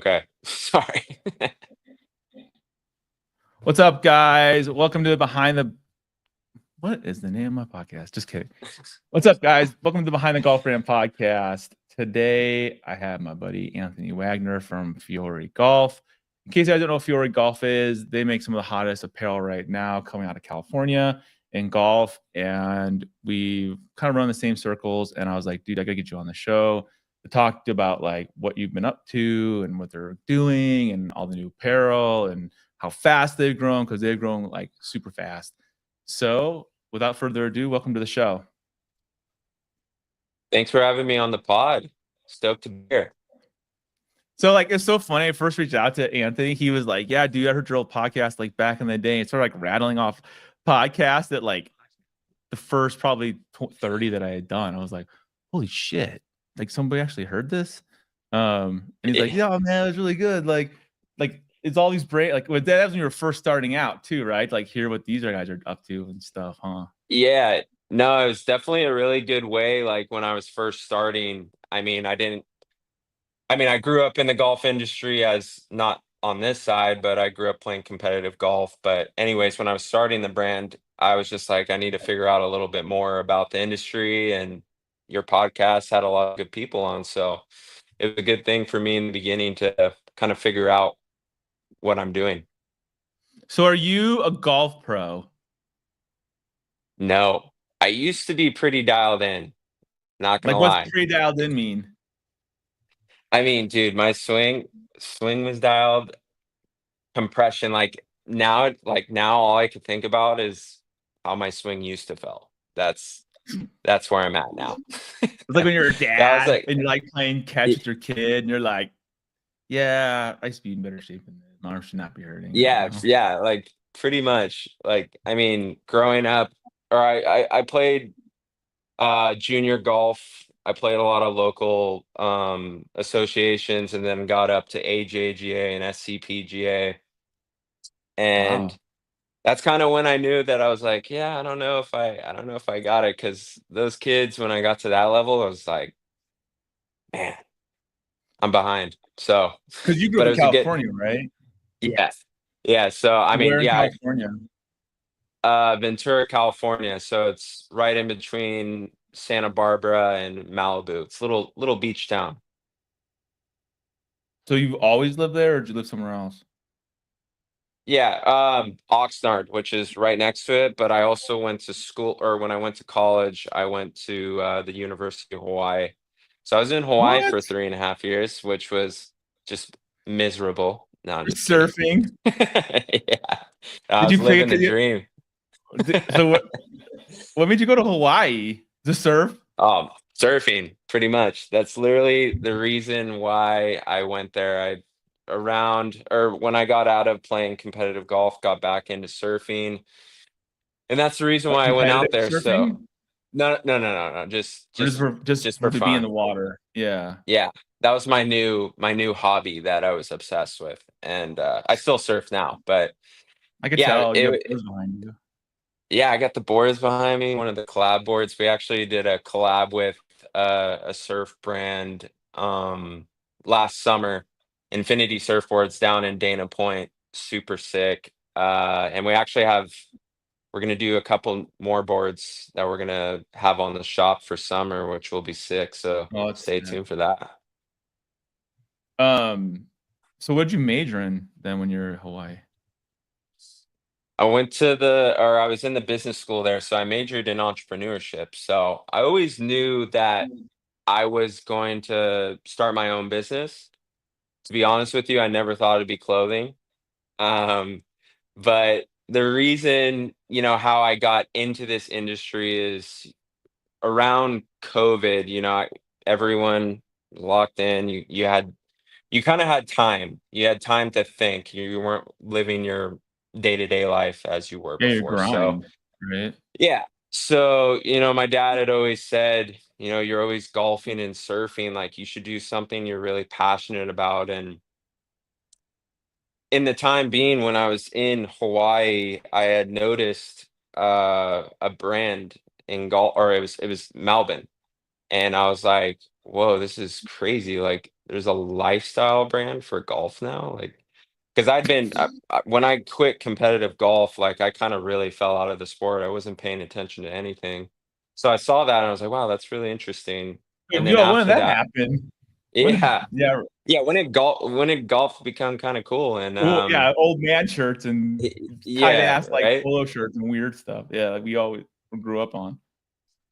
Okay. Sorry. What's up, guys? Welcome to Behind the... What is the name of my podcast? Just kidding. What's up, guys? Welcome to Behind the Golf Brand podcast. Today, I have my buddy Anthony Wagner from Fiori Golf. In case you guys don't know what Fiori Golf is, they make some of the hottest apparel right now coming out of California in golf. And we kind of run the same circles. And I was like, dude, I got to get you on the show to talk about like what you've been up to and what they're doing and all the new apparel and how fast they've grown, because they've grown like super fast. So without further ado, welcome to the show. Thanks for having me on the pod. Stoked to be here. So like, it's so funny. I first reached out to Anthony. He was like, yeah, dude, I heard your old podcast like back in the day. It's sort of like rattling off podcasts that like the first probably 30 that I had done. I was like, holy shit. Like somebody actually heard this. And he's like, yeah, man, it was really good. Like it's all these brand, like that was when you were first starting out too, right? Like hear what these guys are up to and stuff, huh? Yeah, no, it was definitely a really good way. Like when I was first starting, I grew up in the golf industry as not on this side, but I grew up playing competitive golf. But anyways, when I was starting the brand, I was just like, I need to figure out a little bit more about the industry, and your podcast had a lot of good people on. So it was a good thing for me in the beginning to kind of figure out what I'm doing. So are you a golf pro? No, I used to be pretty dialed in, not gonna Like what's lie. pretty dialed in mean? I mean, dude, my swing was dialed, compression, like now all I could think about is how my swing used to feel. That's where I'm at now. It's like when you're a That was dad like and you're like playing catch y with your kid and you're like, yeah, I used to be in better shape than this. My arm should not be hurting right yeah, now. yeah, like pretty much. Like, I mean, growing up, or I played junior golf. I played a lot of local associations, and then got up to AJGA and SCPGA. And Wow. that's kind of when I knew that I was like, yeah, I don't know if I got it, because those kids, when I got to that level, I was like, man, I'm behind. So, Because you grew but up it in was a good, California, right? yeah, yeah. So I So mean, where in yeah, California? Ventura, California. So it's right in between Santa Barbara and Malibu. It's a little beach town. So you've always lived there, or did you live somewhere else? Yeah, Oxnard, which is right next to it, but I also went to school, or when I went to college, I went to the University of Hawaii. So I was in Hawaii What? for 3.5 years, which was just miserable. No, I'm You're just kidding. surfing? Yeah, I Did was you pick? living the dream. So what made you go to Hawaii? To surf? Surfing, pretty much. That's literally the reason why I went there. Or when I got out of playing competitive golf, got back into surfing. And that's the reason Like why I went out competitive there. So surfing? no, no, no, no, no, just Or just just just for to be in fun. the water? Yeah. Yeah. That was my new hobby that I was obsessed with. And I still surf now, but I could yeah, tell you have boards behind you. yeah, I got the boards behind me, one of the collab boards. We actually did a collab with a surf brand last summer, Infinity Surfboards down in Dana Point. Super sick. And we're gonna do a couple more boards that we're gonna have on the shop for summer, which will be sick. So Oh, it's stay sick. tuned for that. Um, so what'd you major in then when you're in Hawaii? I was in the business school there, so I majored in entrepreneurship. So I always knew that I was going to start my own business. To be honest with you, I never thought it'd be clothing. Um, but the reason, how I got into this industry is around COVID. Everyone locked in. You kind of had time. You had time to think. You weren't living your day-to-day life as you were Yeah, your before. So grind, right? yeah. So, my dad had always said, you're always golfing and surfing, like you should do something you're really passionate about. And in the time being when I was in Hawaii, I had noticed a brand in golf, or it was Melbourne. And I was like, whoa, this is crazy. Like there's a lifestyle brand for golf now, like because when I quit competitive golf, like I kind of really fell out of the sport. I wasn't paying attention to anything. So I saw that and I was like, wow, that's really interesting. And then Yo, when did after that that, happen? yeah, Yeah, yeah, when it golf become kind of cool and yeah, old man shirts and tight yeah, ass like right. polo shirts and weird stuff. Yeah, like we always grew up on.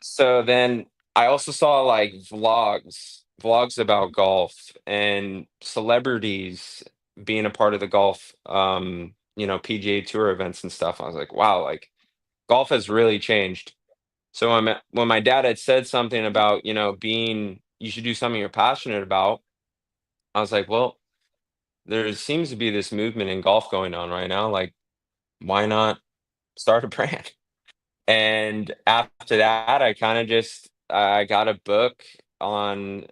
So then I also saw like vlogs about golf and celebrities being a part of the golf, PGA Tour events and stuff. I was like, wow, like golf has really changed. So when my dad had said something about, being you should do something you're passionate about, I was like, well, there seems to be this movement in golf going on right now. Like, why not start a brand? And after that, I kind of just I got a book on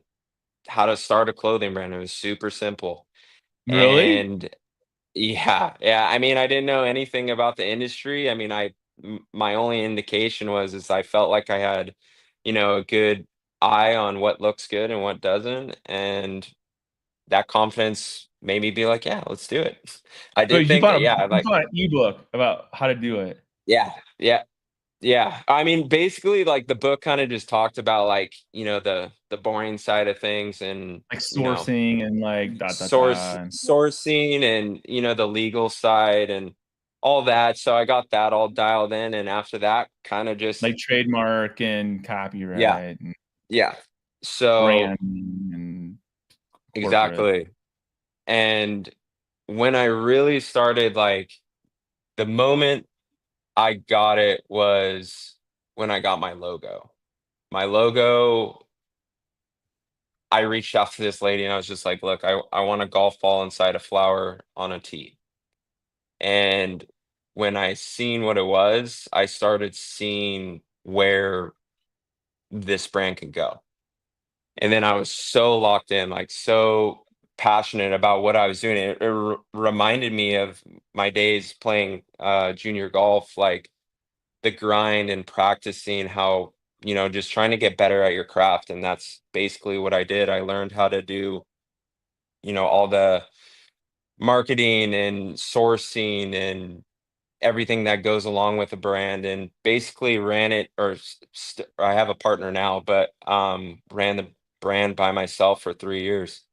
how to start a clothing brand. It was super simple. Really? And yeah, yeah. I mean, I didn't know anything about the industry. I mean, my only indication is I felt like I had, a good eye on what looks good and what doesn't, and that confidence made me be like, yeah, let's do it. I So did think, yeah, you like, found an ebook about how to do it, yeah, yeah. Yeah, I mean, basically, like, the book kinda just talked about, like, the boring side of things and, like sourcing and like and sourcing and, the legal side and all that, so I got that all dialed in, and after that, kinda just like trademark and yeah, copyright and yeah. So branding and corporate. exactly, and when I really started, like, the moment I got it was when I got my logo. My logo I reached out to this lady and I was just like, "Look, I want a golf ball inside a flower on a tee." And when I seen what it was, I started seeing where this brand could go. And then I was so locked in, like so passionate about what I was doing. It reminded me of my days playing junior golf, like the grind and practicing how, just trying to get better at your craft. And that's basically what I did. I learned how to do all the marketing and sourcing and everything that goes along with a brand and basically ran it I have a partner now, but ran the brand by myself for 3 years.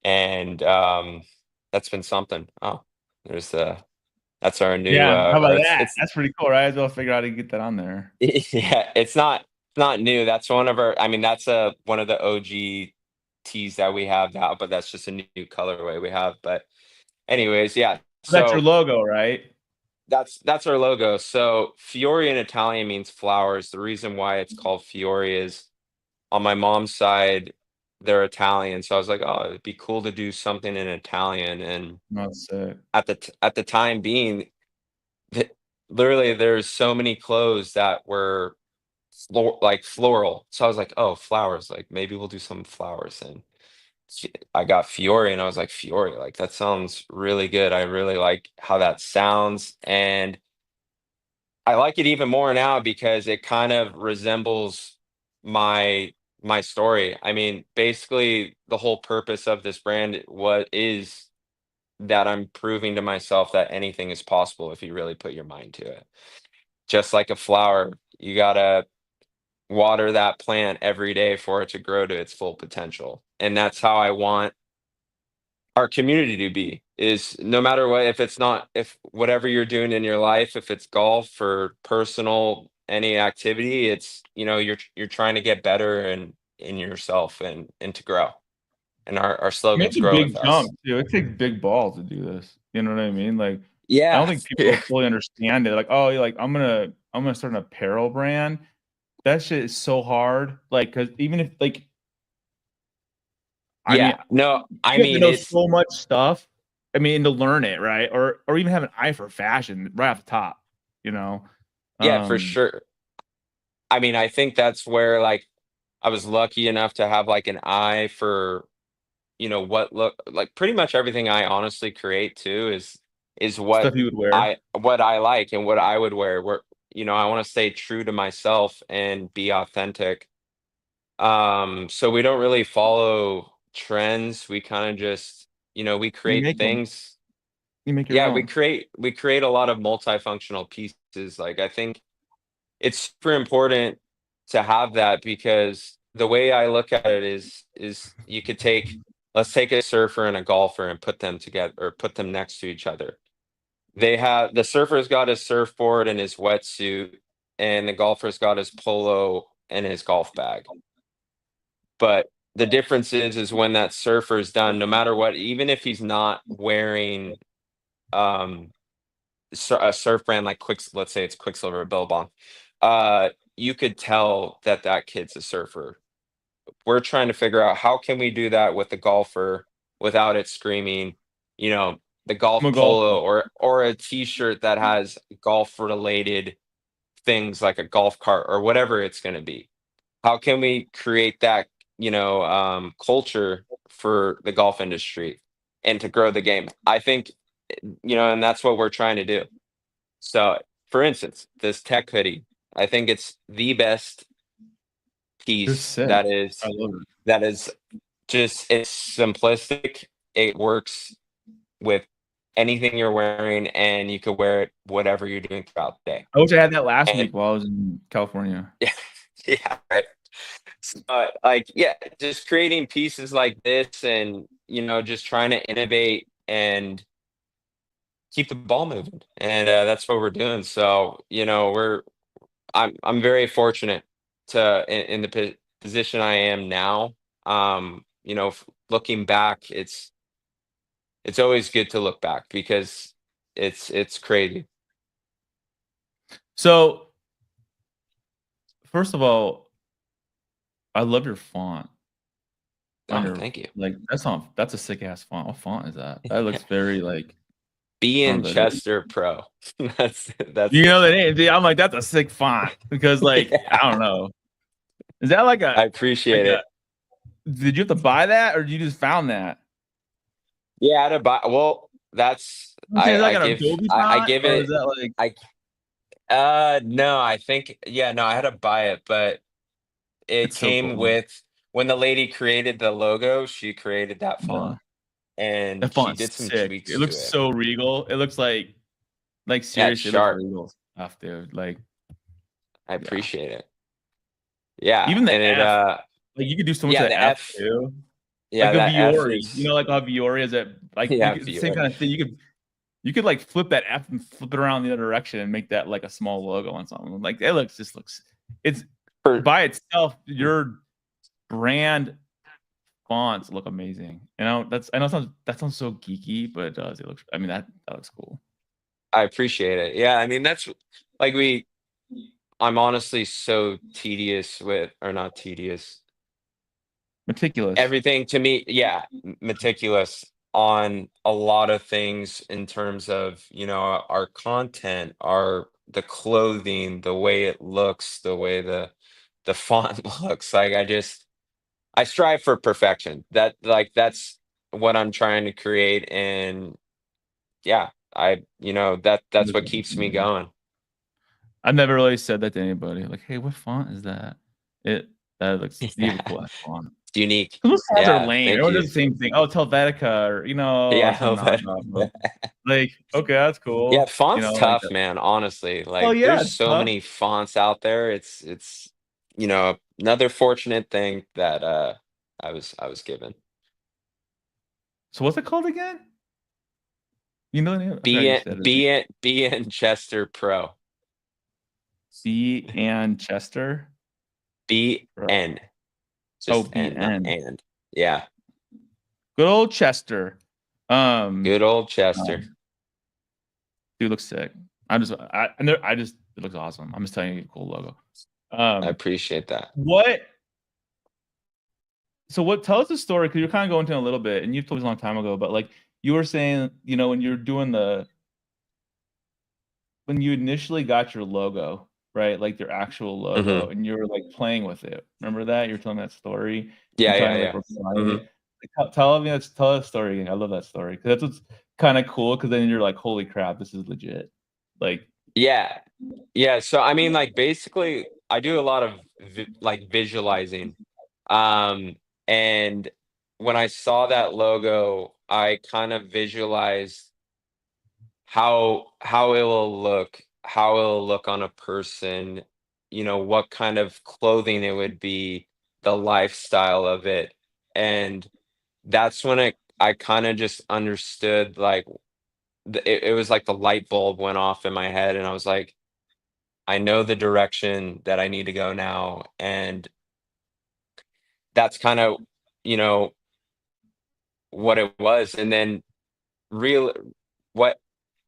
And that's been something. Oh, there's the that's our new Yeah, how or about that? it's That's pretty cool, right? As well figure out how to get that on there. yeah, it's not new. That's one of our I mean, that's one of the OG tees that we have now, but that's just a new colorway we have. But anyways, yeah. That's your So logo, right? that's our logo. So Fiori in Italian means flowers. The reason why it's called Fiori is on my mom's side, they're Italian. So I was like, oh, it'd be cool to do something in Italian. And That's it. at the time being, th- literally, there's so many clothes that were like floral. So I was like, oh, flowers. Like maybe we'll do some flowers. And I got Fiore, and I was like, Fiore, like that sounds really good. I really like how that sounds, and I like it even more now because it kind of resembles my my story. I mean, basically, the whole purpose of this brand what is that I'm proving to myself that anything is possible if you really put your mind to it. Just like a flower, you gotta water that plant every day for it to grow to its full potential. And that's how I want our community to be is no matter what if whatever you're doing in your life, if it's golf or personal any activity, it's you're trying to get better and in yourself and to grow. And our I mean, slogans it's a grow big with us. jump too. It takes big balls to do this. You know what I mean? Like, I don't Yeah. think Yeah. people fully understand it. Like, oh, you're like I'm gonna start an apparel brand. That shit is so hard. Like, because even if like, I mean, Yeah. No, I you have to mean know it's so much stuff. I mean, to learn it, right? Or even have an eye for fashion right off the top. You know, yeah, for um, sure. I mean, I think that's where like I was lucky enough to have like an eye for what look like pretty much everything I honestly create too is stuff you would wear. what I like and what I would wear where I want to stay true to myself and be authentic. So we don't really follow trends. We kind of just, we You create make them. things. You make your Yeah, own. we create a lot of multifunctional pieces. Like I think it's super important to have that because the way I look at it is you could take let's take a surfer and a golfer and put them together or put them next to each other. The surfer's got his surfboard and his wetsuit, and the golfer's got his polo and his golf bag. But the difference is when that surfer's done, no matter what, even if he's not wearing um a surf brand like let's say it's Quicksilver or Billabong, you could tell that that kid's a surfer. We're trying to figure out how can we do that with the golfer without it screaming, you know, the I'm golf a golfer. polo or a t-shirt that has golf related things like a golf cart or whatever it's going to be. How can we create that, culture for the golf industry and to grow the game? I think, and that's what we're trying to do. So, for instance, this tech hoodie, I think it's the best You're piece sick. I love it. that is just it's simplistic. It works with anything you're wearing, and you could wear it whatever you're doing throughout the day. I wish I had that last And week while I was in California. yeah, yeah, right. So, yeah, just creating pieces like this, and just trying to innovate and keep the ball moving, and that's what we're doing. So, I'm very fortunate to in the position I am now. Looking back, it's always good to look back because it's crazy. So, first of all, I love your font on Oh, your thank you. like that's a sick ass font. What font is that? That looks very like Be I in don't know that. Chester Pro. That's You the know the font. name? Dude, I'm like that's a sick font because like I Yeah, don't know. Is that like I like appreciate a it. did you have to buy that or you just found that? Yeah, I had to buy. Well, that's I'm saying is that like I an give Adobe I font give or is it. that like I no, I think yeah, no, I had to buy it, but it it's so came cool. with when the lady created the logo, she created that Yeah. font and That she font's did some sick. tweaks It to looks it. so regal. It looks like Yeah, it's seriously, it looks sharp. regal stuff, dude. Like, I yeah. appreciate it. Yeah, Even and the it F, like you could do so much yeah, with the the F F, too. yeah, Like a that F Viore. You is know, like how Viore is at like you yeah, could the same viewer. kind of thing. You could like flip that F and flip it around the other direction and make that like a small logo on something. Like it looks it's For by itself, your brand fonts look amazing. I know that sounds so geeky, but it does. It looks I mean that looks cool. I appreciate it. Yeah, I mean that's like I'm honestly so tedious with or not tedious. Meticulous. Everything to me, yeah, meticulous on a lot of things in terms of, our content, the clothing, the way it looks, the way the font looks. Like I strive for perfection. That's what I'm trying to create. And yeah, that's what keeps me going. I've never really said that to anybody. Like, hey, what font is that? It that looks you have a Yeah, cool ass font. it's unique. 'Cause most fonts are Yeah, lame. thank Everyone you. does the same thing. Oh, it's Helvetica or or Yeah, some but knockoff. Like, okay, that's yeah, cool. font's Like tough, that. man, honestly. Oh Like yeah, there's it's so tough. many fonts out there. It's another fortunate thing that I was given. So what's it called again? You know the name? I forgot Be you in said it. be in be in Chester Pro. B and Chester. B Bro. N. Oh, Just N, not BN. and. Yeah. Good old Chester. Um, Good old Chester. um dude looks sick. I just it looks awesome. I'm just telling you, cool logo. I Um, appreciate that. what So what tell us the story because you're kind of going into it a little bit, and you've told us a long time ago, but like you were saying, when you're doing when you initially got your logo, right? Like your actual logo, Mhm. and you were like playing with it. Remember that? You're telling that story and Yeah, trying yeah, to like yeah. refine it. Mhm. Like, tell that story again. I love that story because that's what's kind of cool. Because then you're like, holy crap, this is legit. Like, Yeah. Yeah, so I mean, like, basically, I do a lot of like visualizing, um, and when I saw that logo, I kind of visualized how it'll look on a person, what kind of clothing it would be, the lifestyle of it. And that's when I kind of just understood, like, it was like the light bulb went off in my head and I was like, I know the direction that I need to go now. And that's kind of, you know, what it was. And then real what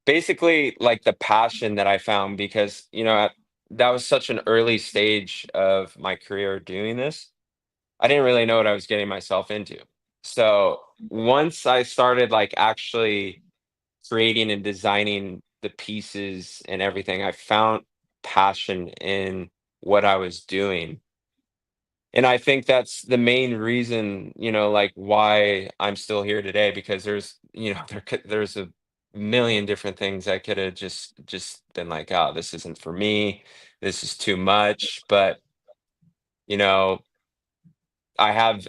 basically, like, the passion that I found because, that was such an early stage of my career doing this. I didn't really know what I was getting myself into. So, once I started, like, actually creating and designing the pieces and everything, I found passion in what I was doing. And I think that's the main reason, like, why I'm still here today because there's a million different things I could have just been like, "Oh, this isn't for me. This is too much." But, you know, I have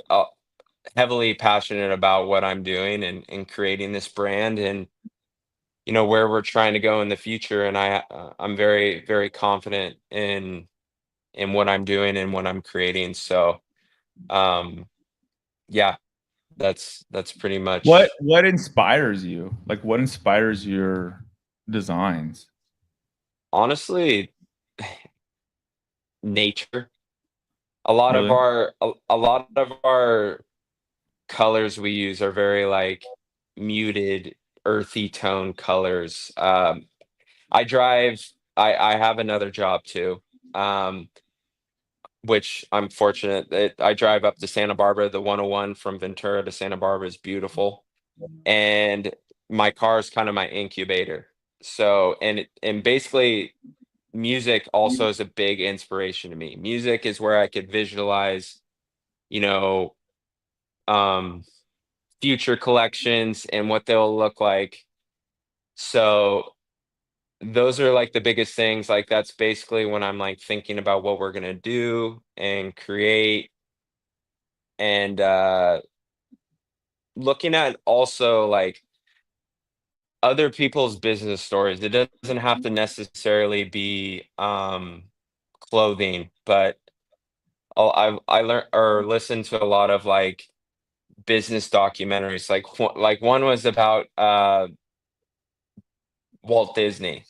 heavily passionate about what I'm doing and creating this brand and, where we're trying to go in the future. And I'm very, very confident in what I'm doing and what I'm creating. So, um, yeah, that's pretty What much what inspires you? Like, what inspires your designs? honestly nature. Really? A lot of our colors we use are very like muted, earthy tone colors. I have another job too. Um, which I'm fortunate that I drive up to Santa Barbara. The 101 from Ventura to Santa Barbara is beautiful. And my car is kind of my incubator. So, and basically music also is a big inspiration to me. Music is where I could visualize, you know, um, future collections and what they'll look like. So those are like the biggest things. Like that's basically when I'm like thinking about what we're gonna do and create and looking at also like other people's business stories. It doesn't have to necessarily be clothing, but I learned or listened to a lot of like business documentaries. Like one was about Walt Disney.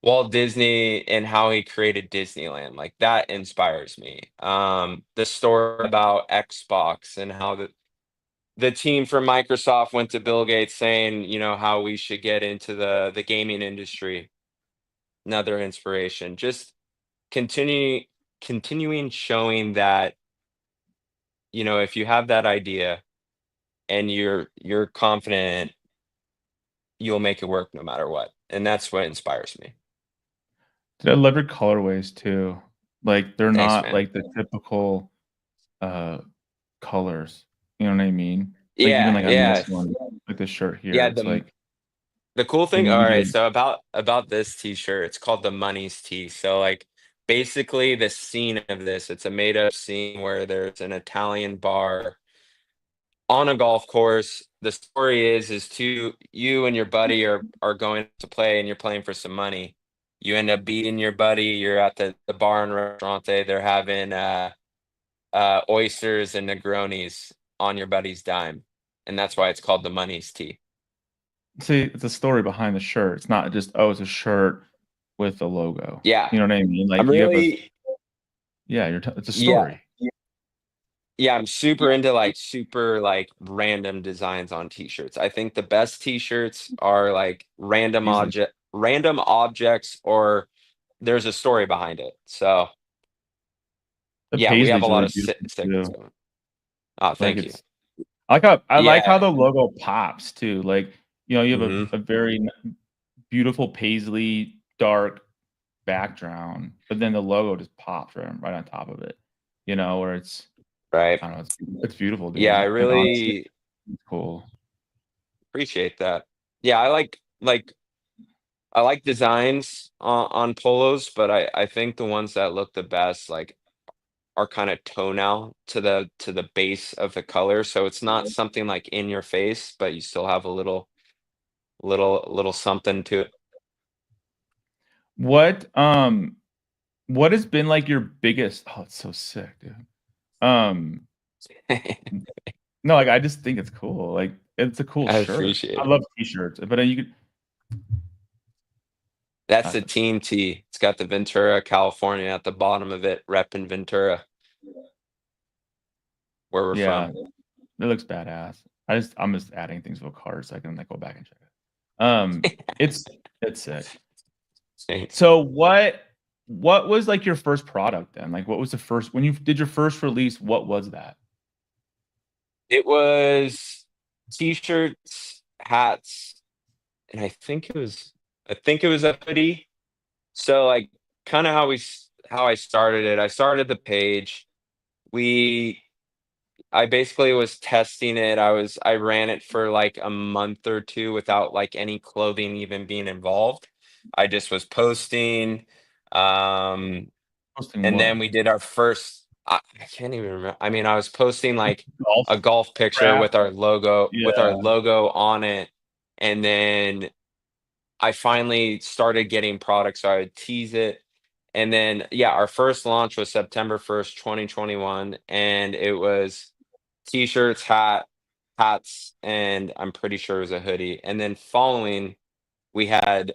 Walt Disney and how he created Disneyland. Like that inspires me. The story about Xbox and how the team from Microsoft went to Bill Gates saying, how we should get into the gaming industry. Another inspiration. Just continue continuing showing that, if you have that idea and you're confident, you'll make it work no matter what. And that's what inspires me. Dude, I love your colorways too. Like, they're Thanks, not man. like the typical uh colors. You know what I mean? Like, even Yeah, like on yeah. this one, like this shirt here, Yeah, it's like the cool the thing, all right, muted. so about this t-shirt, it's called the Money's Tee. So like basically the scene of this, it's a made up scene where there's an Italian bar on a golf course. The story is two you and your buddy are going to play and you're playing for some money. You end up beating your buddy, you're at the bar and restaurant, they're having oysters and Negronis on your buddy's dime. And that's why it's called the Money's Tee. See, it's a story behind the shirt. It's not just, oh, it's a shirt with a logo. Yeah. You know what I mean? I'm Like, you have a, really yeah, it's a yeah. story. Yeah, I'm super into like super like random designs on t-shirts. I think the best t-shirts are like Easily. random objects or there's a story behind it. So, The yeah, we have a paisley's lot really of beautiful segments too. going. Oh, Like, thank you. it's I like how Yeah. the logo pops too. Like, you have Hmm. a very beautiful paisley dark background, but then the logo just pops right on top of it. Where it's, Right. I don't know, it's beautiful, Yeah, I dude. Like, honestly, really it's cool. appreciate that. Yeah, I like designs on polos, but I think the ones that look the best, like are kind of tonal to the base of the color. So it's not something like in your face, but you still have a little something to what has been like your biggest, oh, it's so sick, dude. it. No, like I just think it's cool. Like it's a cool I shirt. appreciate I it. love t-shirts, but you could That's the that's a, team tee. It's got the Ventura, California at the bottom of it, repping Ventura, where we're yeah, from. it looks badass. I'm just adding things to a card so I can like go back and check it. It's sick. So what was like your first product then? Like what was the first when you did your first release, what was that? It was t-shirts, hats, and I think it was a hoodie. So like kind of how I started it. I started the page. We I basically was testing it. I ran it for like a month or two without like any clothing even being involved. I just was posting. Um, Posting and then what? we did our first, I can't even remember. I mean, I was posting like Golf a golf picture crap? with our Yeah. logo on it. And then I finally started getting products, so I would tease it. And then, yeah, our first launch was September 1st, 2021, and it was t-shirts, hats, and I'm pretty sure it was a hoodie. And then following, we had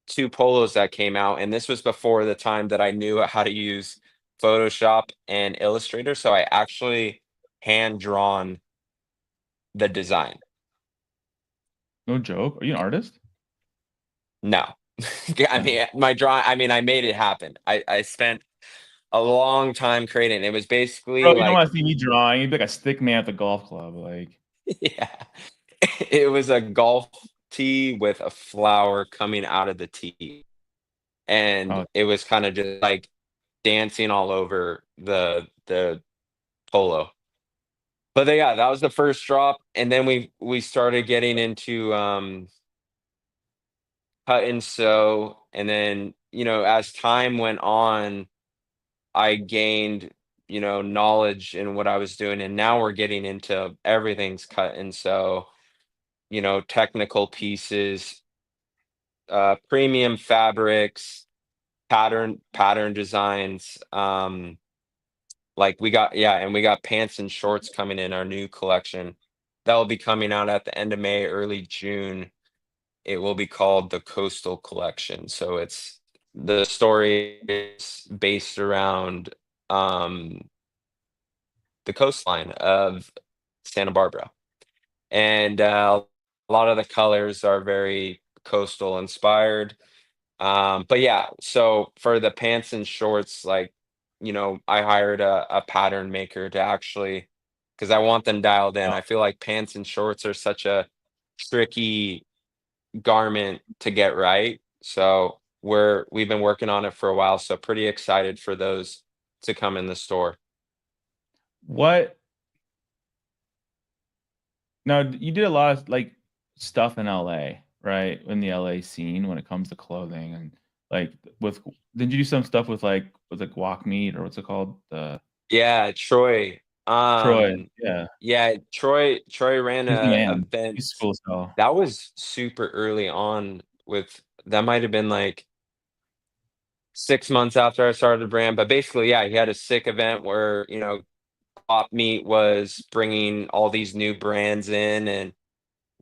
two polos that came out, and this was before the time that I knew how to use Photoshop and Illustrator, so I actually hand drawn the design. No joke. Are you an artist? No. I Oh. mean, I made it happen. I spent a long time creating it. It was Bro, basically you don't like want to see me drawing. You'd be like a stick man at the golf club. Like, yeah. It was a golf tee with a flower coming out of the tee, and oh, it was kinda just, like, dancing all over the polo. But then, yeah, that was the first drop, and then we started getting into, cut and sew, and then, as time went on, I gained, knowledge in what I was doing, and now we're getting into everything's cut and sew, technical pieces, premium fabrics, pattern designs. Like and we got pants and shorts coming in our new collection. That will be coming out at the end of May, early June. It will be called the Coastal Collection. So the story is based around the coastline of Santa Barbara. And a lot of the colors are very coastal inspired. But yeah, so for the pants and shorts, like, I hired a pattern maker to actually, because I want them dialed in. wow. I feel like pants and shorts are such a tricky garment to get right. So we've been working on it for a while, so pretty excited for those to come in the store. What? Now, you did a lot of like stuff in LA, right? In the LA scene when it comes to clothing and like with, did you do some stuff with like, was it Guac Meat or what's it called? The Yeah, Troy. Troy. Yeah. Yeah, Troy ran He's the a man. event. He's cool as hell. That was super early on with that might have been like 6 months after I started the brand, but basically, yeah, he had a sick event where, Pop Meat was bringing all these new brands in, and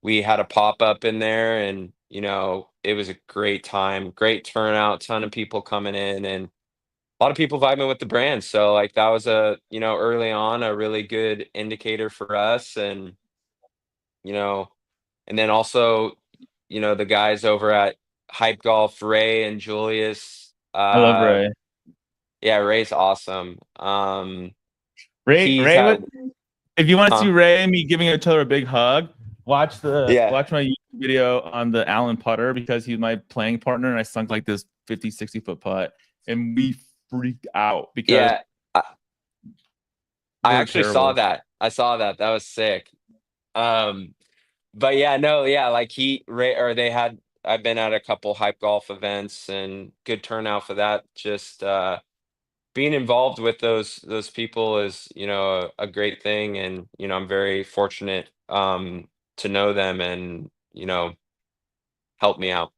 we had a pop-up in there, and, it was a great time, great turnout, ton of people coming in, and a lot of people vibing with the brand. So, like, that was early on, a really good indicator for us, and, you know and then also, the guys over at Hype Golf, Ray and Julius, I love Ray. yeah, Ray's awesome. Ray, He's Ray, had if you want to see huh? Ray and me giving each other a big hug, Yeah. watch my YouTube video on the Allen putter because he's my playing partner and I sunk like this 50, 60-foot putt and we freaked out because Yeah. I we're actually saw terrible. that. I saw that. That was sick. Um, but yeah, no, yeah, like Ray or they had I've been at a couple Hype Golf events and good turnout for that. Just being involved with those people is, you know, a great thing, and you know, I'm very fortunate to know them and, you know, help me out.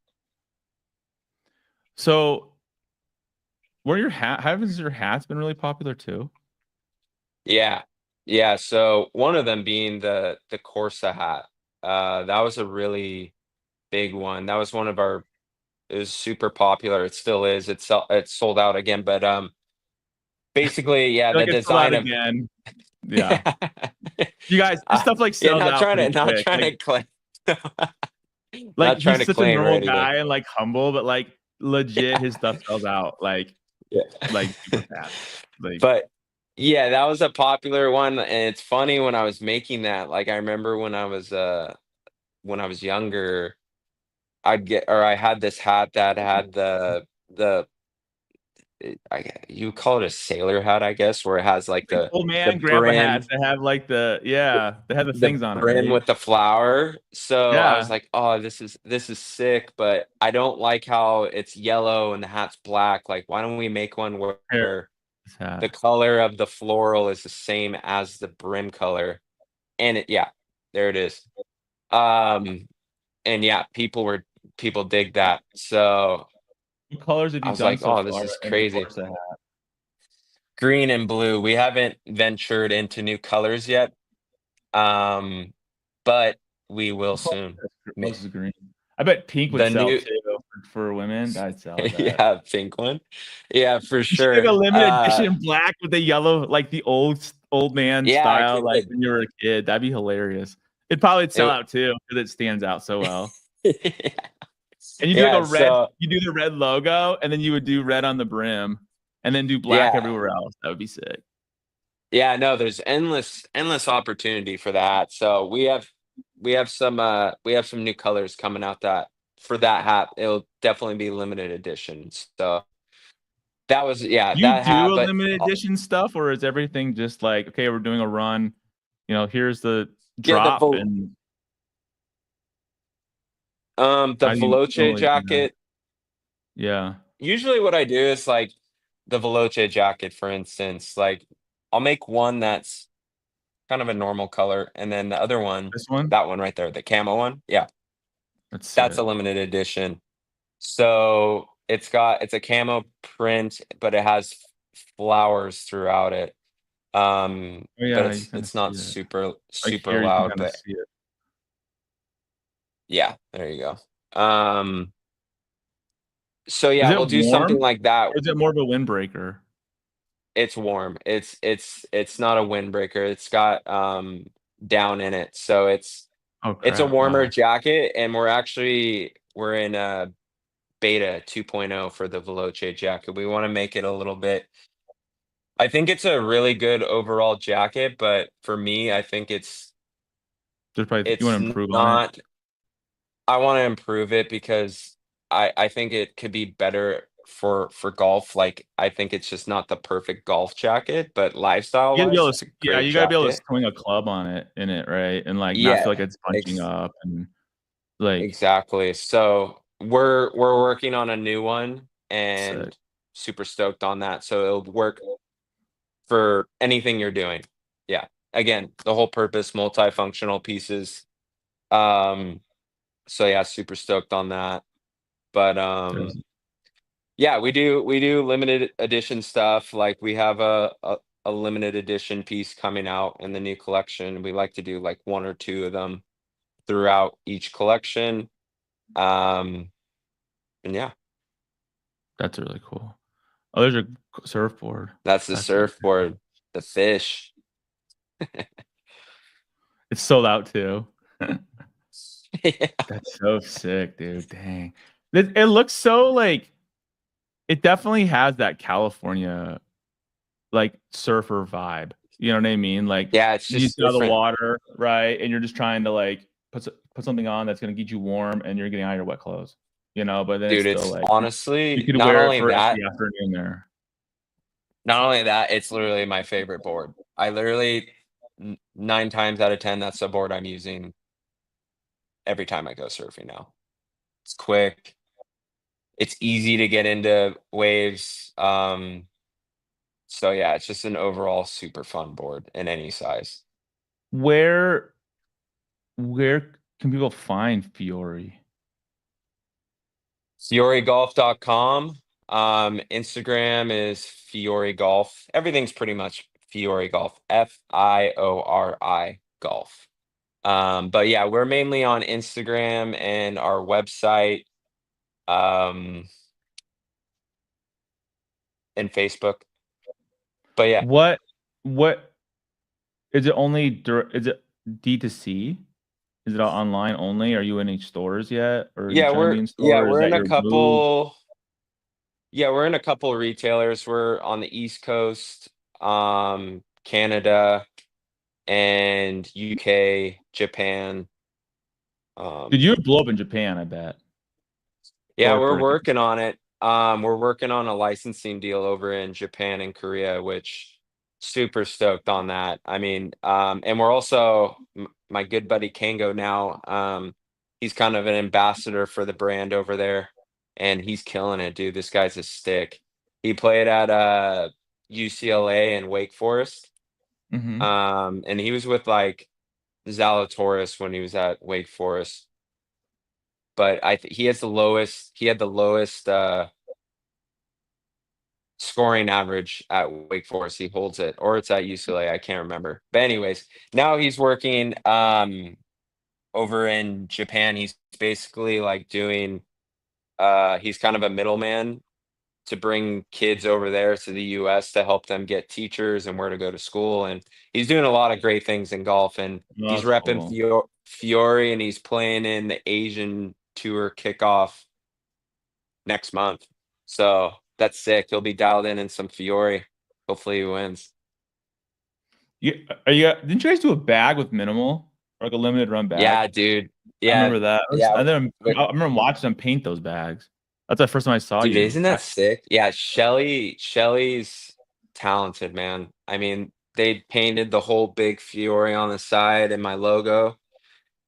So, were your haven't your hats been really popular too? Yeah. Yeah, so one of them being the Corsa hat. That was a really big one. That was one of our it was super popular. It still is. It's sold out again, but basically, yeah, Feel the like it's sold out design of again. Yeah. yeah. You guys, this Uh, stuff like yeah, sells out pretty not quick. trying to claim Like not trying he's to such a claim or normal anything. guy and like humble, but like legit his stuff sells out Yeah. like super fast. Like But yeah, that was a popular one, and it's funny when I was making that, like, I remember when I was younger, I had this hat that had the you call it a sailor hat, I guess, where it has, like, old the man grandpa hats brim that have like they have the the things on it, brim right? with the flower, so I was Yeah. like, "Oh, this is sick," but I don't like how it's yellow and the hat's black, like, why don't we make one Here, where this the hat. color of the floral is the same as the brim color, and it yeah, there it is. Um, and yeah, people dig that, so What colors have I you was done like, so "Oh, this far is in the crazy." Corsa hat? Green and blue, we haven't ventured into new colors yet, um, but we will soon. Me Most is green. I bet pink would the sell new too for women. I'd sell, I bet. yeah, pink one. Yeah, for You should make a sure. limited edition black with the yellow, like the old man Yeah, I style, like could. when you were a kid. That'd be hilarious. It'd probably sell It out too because it stands out so well. And you do like Yeah, a red, so you do the red logo, and then you would do red on the brim, and then do black yeah. everywhere else. That would be sick. Yeah, no, there's endless opportunity for that. So we have some new colors coming out that for that hat, it'll definitely be limited editions. So that was yeah, You that hat, do a but limited edition stuff, or is everything just like, okay, we're doing a run, here's the yeah, drop, and the how do you Veloce normally do that? jacket. Yeah. Usually what I do is like the Veloce jacket, for instance, like I'll make one that's kind of a normal color, and then the other one, This one? that one right there, the camo one, yeah, That's that's a sick. limited edition. So it's a camo print, but it has flowers throughout it. Oh, But yeah, you kinda it's see not it. Like super here, you can loud, kinda but see it. yeah, there you go. So Is yeah, it we'll do something warm, like that. or is it more of a windbreaker? It's warm. It's not a windbreaker. It's got down in it, so Oh, it's a crap, warmer wow. jacket, and we're in a beta 2.0 for the Veloce jacket. We want to make it a little bit. I think it's a really good overall jacket, but for me, I think Just probably you it's wanna improve on it? not. I want to improve it because I think it could be better for golf. Like I think it's just not the perfect golf jacket, but lifestyle You gotta be wise, able it's to a yeah, great you gotta be able to jacket. swing a club on it in it, right? And, like, not feel Yeah, like it's bunching ex up and, like, exactly. So we're working on a new one sick. and super stoked on that. So it'll work for anything you're doing. Yeah. Again, the whole purpose, multifunctional pieces. Um, so yeah, super stoked on that. But There's yeah, we do limited edition stuff. Like we have a limited edition piece coming out in the new collection. We like to do like one or two of them throughout each collection. Um, and yeah, that's really cool. Oh, there's your surfboard. that's the That's really surfboard, the fish. it's sold out too. Yeah. That's so sick, dude, dang. It looks so, like it definitely has that California, like, surfer vibe, you know what I mean? Like, Yeah, it's you just just get out of the different. water, right? And you're just trying to, like, put something on that's gonna get you warm, and you're getting out of your wet clothes, but then it's Dude, still, it's like, you honestly could wear it for the rest of the afternoon there. not only that, it's literally my favorite board. I literally 9 times out of 10, that's the board I'm using every time I go surfing now. It's quick, it's easy to get into waves. So yeah, it's just an overall super fun board in any size. Where where can people find Fiori? FioriGolf.com. Instagram is Fiori Golf. Everything's pretty much Fiori Golf. Fiori Golf. But yeah, we're mainly on Instagram and our website, um, and Facebook. But yeah, What is it is it D2C? Is it all online only? Are you in any stores yet? Or are you yeah, trying to be we're in yeah, stores? Is we're in that a your move? couple. Yeah, we're in a couple retailers. We're on the East Coast, Canada, and UK, Japan. Did Um, you blow up in Japan, I bet. yeah, we're Corporate. working on it. We're working on a licensing deal over in Japan and Korea, which super stoked on that. I mean, and we're also my good buddy Kango now. He's kind of an ambassador for the brand over there, and he's killing it, dude. This guy's a stick. He played at UCLA and Wake Forest. Mm-hmm. And he was with like Zalatoris when he was at Wake Forest. But he has the lowest. He had the lowest scoring average at Wake Forest. He holds it, or it's at UCLA. I can't remember. But anyways, now he's working over in Japan. He's basically like doing. He's kind of a middleman to bring kids over there to the US to help them get teachers and where to go to school. And he's doing a lot of great things in golf. And Oh, he's that's repping cool. Fiori, and he's playing in the Asian Tour kickoff next month. So that's sick. He'll be dialed in some Fiori. Hopefully he wins. Didn't you guys do a bag with minimal? Or like a limited run bag? Yeah, dude. I Yeah, remember that. yeah. I remember watching them paint those bags. That's the first time I saw Dude, you. isn't that sick? Yeah, Shelly's talented, man. I mean, they painted the whole big Fiori on the side and my logo,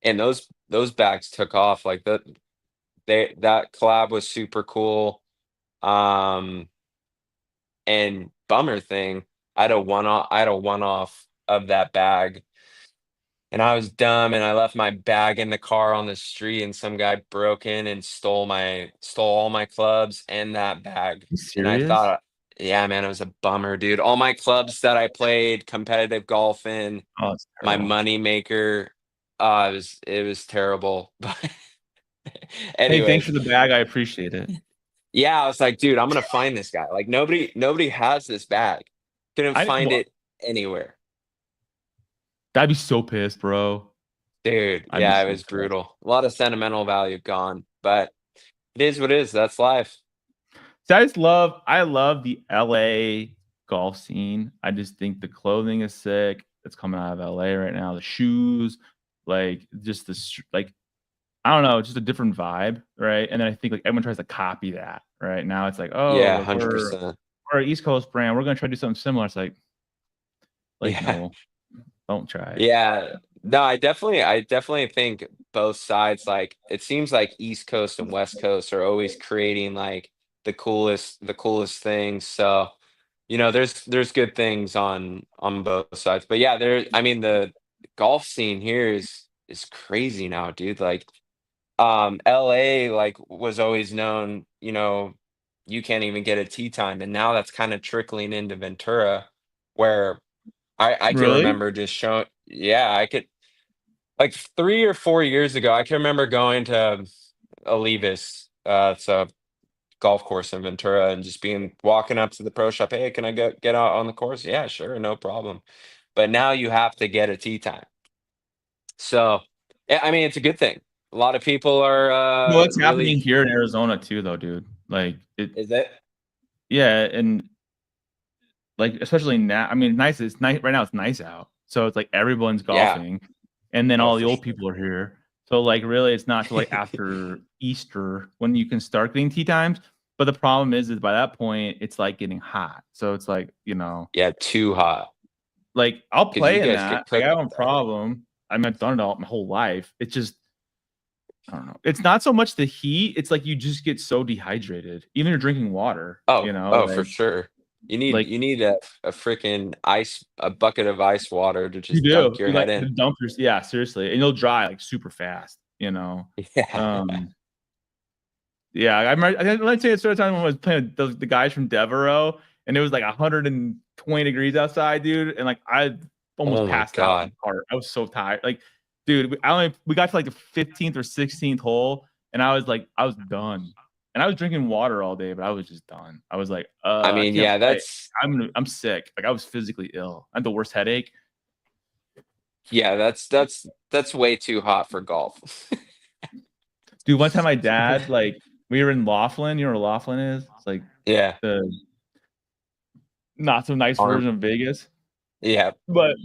and those bags took off. Like that collab was super cool. Um, and bummer thing, I had a one-off of that bag. And I was dumb, and I left my bag in the car on the street, and some guy broke in and stole all my clubs and that bag. You And I serious? thought, yeah, man, it was a bummer, dude. All my clubs that I played competitive golf in, Oh, it's my terrible. money maker, it was terrible. But Hey, thanks anyways, for the bag. I appreciate it. yeah, I was like, dude, I'm gonna find this guy. Like nobody has this bag. Couldn't find Well, it anywhere. I'd be so pissed, bro. Dude, I'd be yeah, it so was pissed. brutal. A lot of sentimental value gone, but it is what it is. That's life. See, I love the LA golf scene. I just think the clothing is sick. It's coming out of LA right now. The shoes, like just like I don't know, just a different vibe, right? And then I think like everyone tries to copy that, right? Now it's like, oh, Yeah, like $100%. we're an East Coast brand. We're gonna try to do something similar. It's like Yeah. no, don't try it. Yeah. No, I definitely think both sides, like it seems like East Coast and West Coast are always creating like the coolest things. So, there's good things on both sides. But yeah, I mean the golf scene here is crazy now, dude. Like LA like was always known, you can't even get a tee time, and now that's kind of trickling into Ventura, where I can Really? remember just showing. Yeah, I could like 3 or 4 years ago. I can remember going to Olivas, it's a golf course in Ventura, and just being walking up to the pro shop. Hey, can I get out on the course? Yeah, sure, no problem. But now you have to get a tee time. So, yeah, I mean, it's a good thing. A lot of people are Well, it's happening really. here in Arizona too, though, dude. Like it, Is it? yeah, and like especially now. I mean, nice. It's nice right now. It's nice out, so it's like everyone's Yeah. golfing, and then Oh, all the for old sure. people are here. So like, really, it's not till like after Easter when you can start getting tea times. But the problem is by that point, it's like getting hot. So it's like Yeah, too hot like I'll because you play in guys that. get Like I cooked have up no there. problem. I mean, I've done it all my whole life. It's just I don't know. It's not so much the heat. It's like you just get so dehydrated. Even if you're drinking water, Oh, oh, for like sure. Like you need a freaking a bucket of ice water to you just do. dunk your You head like the in. dumpsters. Yeah, seriously. And you'll dry like super fast, you know. Yeah. Yeah, I remember. Let's say it's sort of time when I was playing with the guys from Devereaux, and it was like 120 degrees outside, dude. And like I almost Oh my passed out in God. the cart. I was so tired. Like, dude, we got to like the 15th or 16th hole, and I was like, I was done. And I was drinking water all day, but I was just done. I was like, I I mean, can't yeah, play. I'm sick. Like I was physically ill. I had the worst headache. that's way too hot for golf. Dude, one time my dad, like, we were in Laughlin. You know where Laughlin is? It's like Yeah. the not so nice Arm. version of Vegas. Yeah. But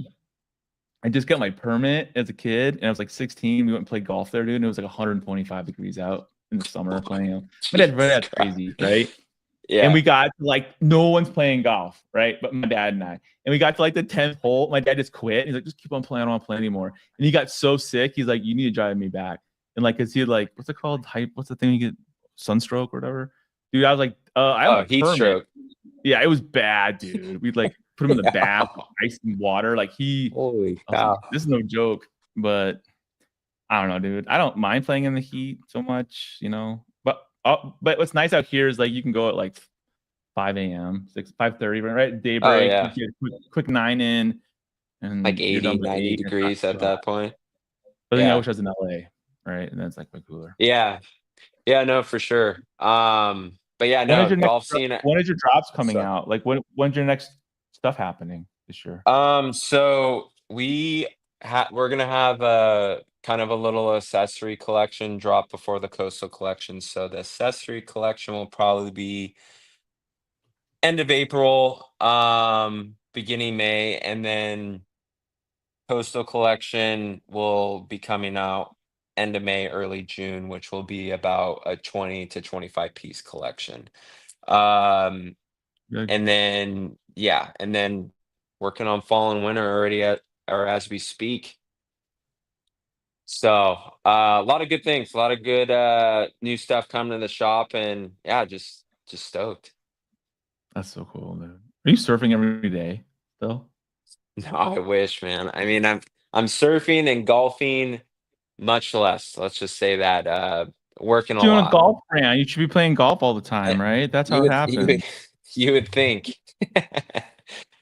I just got my permit as a kid, and I was like 16. We went and played golf there, dude, and it was like 125 degrees out in the summer playing. My Jesus dad's Christ. crazy, right? And Yeah. we got to like no one's playing golf, right? But my dad and I. And we got to like the 10th hole. My dad just quit. He's like, just keep on playing. I don't want to play anymore. And he got so sick. He's like, you need to drive me back. And like, cause he had like, what's it called? What's the thing you get? Sunstroke or whatever. Dude, I was like, I have Oh, a heat permit. stroke. Yeah, it was bad, dude. We'd like put him in the bath, Yeah. ice and water. Like Holy I was like, cow. this is no joke. But I don't know, dude. I don't mind playing in the heat so much, you know. But what's nice out here is like you can go at like 5 a.m., 5:30, right? Oh Daybreak. You yeah. get a quick 9 in, Like and you're 80, done by 90 8. And it's not degrees too at hot. that point. But then I Yeah. wish I was in LA, right? And then it's like way cooler. Yeah. Yeah, no, for sure. But yeah, no, golf scene. When is your drops coming So, out? Like when's your next stuff happening this year? so we're gonna have a kind of a little accessory collection drop before the coastal collection. So the accessory collection will probably be end of April, beginning May, and then coastal collection will be coming out end of May, early June, which will be about a 20 to 25 piece collection. Um, Good. and then yeah, and then working on fall and winter already at or as we speak. So a lot of good things, a lot of good new stuff coming to the shop, and yeah, just stoked. That's so cool, dude. Are you surfing every day still? No, I wish, man. I mean, I'm surfing and golfing much less. Let's just say that working a Doing a lot. golf brand. You should be playing golf all the Eh, time, right? That's how it you would happens. you would think.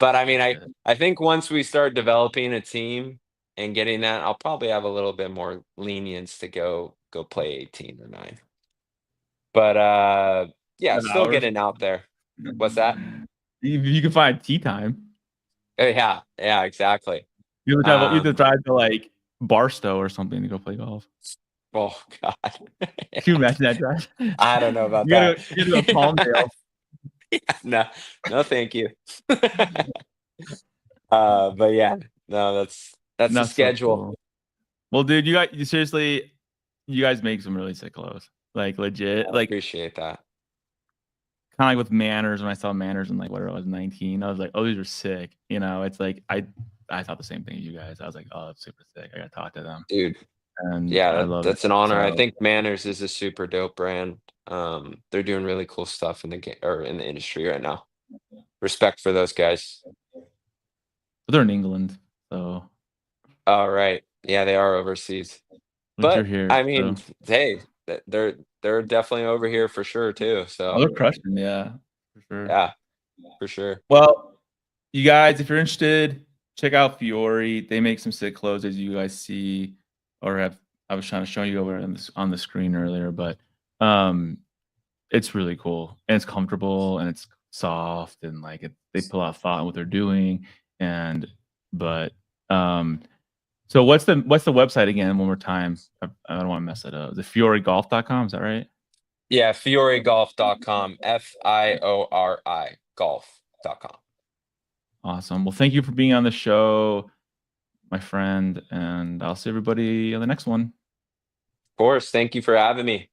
But I mean, I think once we start developing a team and getting that, I'll probably have a little bit more lenience to go play 18 or 9. But yeah, 7 still hours. getting out there. What's that? You can find tea time. Yeah, yeah, exactly. You have to Um, drive to like Barstow or something to go play golf. oh God. Can you imagine that drive? I don't know about You that. gotta go to Palmdale. Yeah, no, no, thank you. But yeah, no, that's the That's so schedule. cool. Well, dude, you seriously, you guys make some really sick clothes. Like legit. I Like appreciate that. kind of like with Manners, when I saw Manners in like whatever I was 19, I was like, oh, these are sick. You know, it's like I thought the same thing as you guys. I was like, oh, that's super sick. I gotta talk to them. Dude, And yeah, I love it. that's an honor. I So think Manners is a super dope brand. They're doing really cool stuff in the game or in the industry right now. Respect for those guys. but they're in England. So All right. Yeah, they are overseas. at least you're But here. I So mean, hey, they're definitely over here for sure too. oh, So they're crushing, yeah, for sure. yeah, for sure. Well, you guys, if you're interested, check out Fiori. They make some sick clothes, as you guys see, or have. I was trying to show you over on the screen earlier, but it's really cool and it's comfortable and it's soft and like they put a lot of thought in what they're doing. And but so what's the website again? One more time. I don't want to mess it up. Is it fiorigolf.com? Is that right? Yeah, fiorigolf.com, FIORI golf.com. Awesome. Well, thank you for being on the show, my friend, and I'll see everybody on the next one. Of course, thank you for having me.